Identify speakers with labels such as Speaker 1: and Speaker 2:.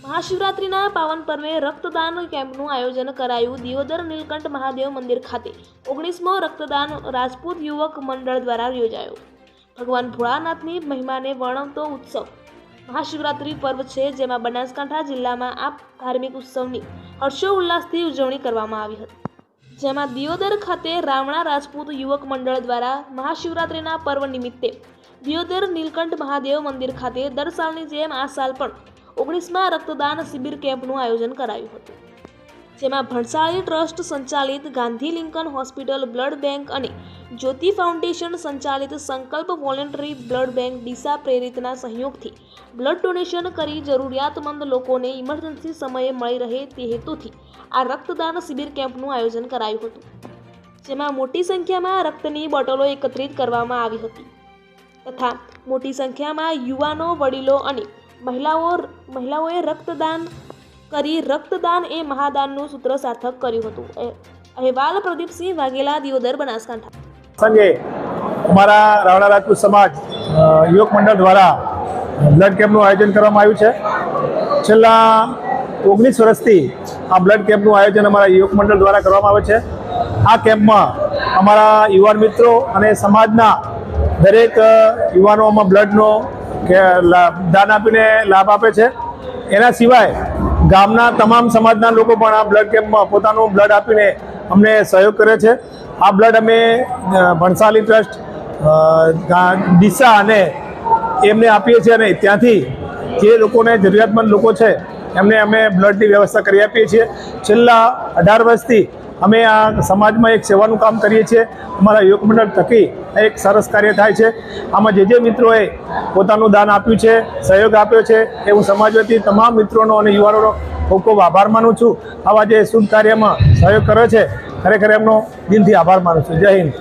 Speaker 1: महाशिवरात्रिना पावन पर्वे रक्तदान केम्पનું આયોજન કરાયું। દિયોદર નીલકંઠ મહાદેવ મંદિર ખાતે 19મો રક્તદાન રાજપૂત યુવક મંડળ દ્વારા યોજાયો। ભગવાન ભોળાનાથની મહિમાને વર્ણવતો ઉત્સવ મહાશિવરાત્રિ પર્વ છે, જેમાં બનાસકાંઠા જિલ્લામાં આ ધાર્મિક ઉત્સવની હર્ષોલ્લાસથી ઉજવણી કરવામાં આવી હતી। જેમાં દિયોદર ખાતે રાવણા રાજપૂત યુવક મંડળ દ્વારા મહાશિવરાત્રિના પર્વ નિમિત્તે દિયોદર નીલકંઠ મહાદેવ મંદિર ખાતે દર સાલની જેમ આ સાલ પણ 19મા રક્તદાન શિબિર કેમ્પનું આયોજન કરાયું હતું, જેમાં ભણસાળી ટ્રસ્ટ સંચાલિત Gandhi Lincoln hospital blood bank અને જ્યોતિ ફાઉન્ડેશન સંચાલિત સંકલ્પ વોલેન્ટરી બ્લડ બેંક ડીસા પ્રેરિતના સહયોગથી બ્લડ ડોનેશન કરી જરૂરિયાતમંદ લોકોને ઇમરજન્સી સમયે મળી રહે તે હેતુથી આ રક્તદાન શિબિર કેમ્પનું આયોજન કરાયું હતું, જેમાં મોટી સંખ્યામાં રક્તની બોટલો એકત્રિત કરવામાં આવી હતી તથા મોટી સંખ્યામાં યુવાનો, વડીલો અને મહિલાઓએ રક્તદાન કરી રક્તદાન એ મહાદાનનું સૂત્ર સાર્થક કર્યું હતું। અહેવાલ પ્રદીપસિંહ વાઘેલા, દિયોદર, બનાસકાંઠા।
Speaker 2: સંજય અમારા રાવણા રાજપૂત સમાજ યુવક મંડળ દ્વારા બ્લડ કેમ્પનું આયોજન કરવામાં આવ્યું છે। છેલ્લા 19 વર્ષથી આ બ્લડ કેમ્પનું આયોજન અમારા યુવક મંડળ દ્વારા કરવામાં આવે છે। આ કેમ્પમાં અમારા યુવાન મિત્રો અને સમાજના દરેક યુવાનોમાં બ્લડનો દાન આપીને લાભ આપે છે। એના સિવાય ગામના તમામ સમાજના લોકો પણ આ બ્લડ કેમ્પમાં પોતાનું બ્લડ આપીને અમને સહયોગ કરે છે। આ બ્લડ અમે ભણસાળી ટ્રસ્ટ ડીસા અને એમને આપીએ છીએ અને ત્યાંથી જે લોકોને જરૂરિયાતમંદ લોકો છે એમને અમે બ્લડની વ્યવસ્થા કરી આપીએ છીએ। છેલ્લા 18 વર્ષથી અમે આ સમાજમાં એક સેવાનું કામ કરીએ છીએ। અમારા યુવક મંડળ થકી એક સરસ કાર્ય થાય છે। આમાં જે મિત્રોએ પોતાનું દાન આપ્યું છે, સહયોગ આપ્યો છે, એ હું સમાજ વતી તમામ મિત્રોનો અને યુવાનોનો ખૂબ ખૂબ આભાર માનું છું। આવા જે શુભ કાર્યમાં સહયોગ કર્યો છે, ખરેખર એમનો દિલથી આભાર માનું છું। જય હિન્દ।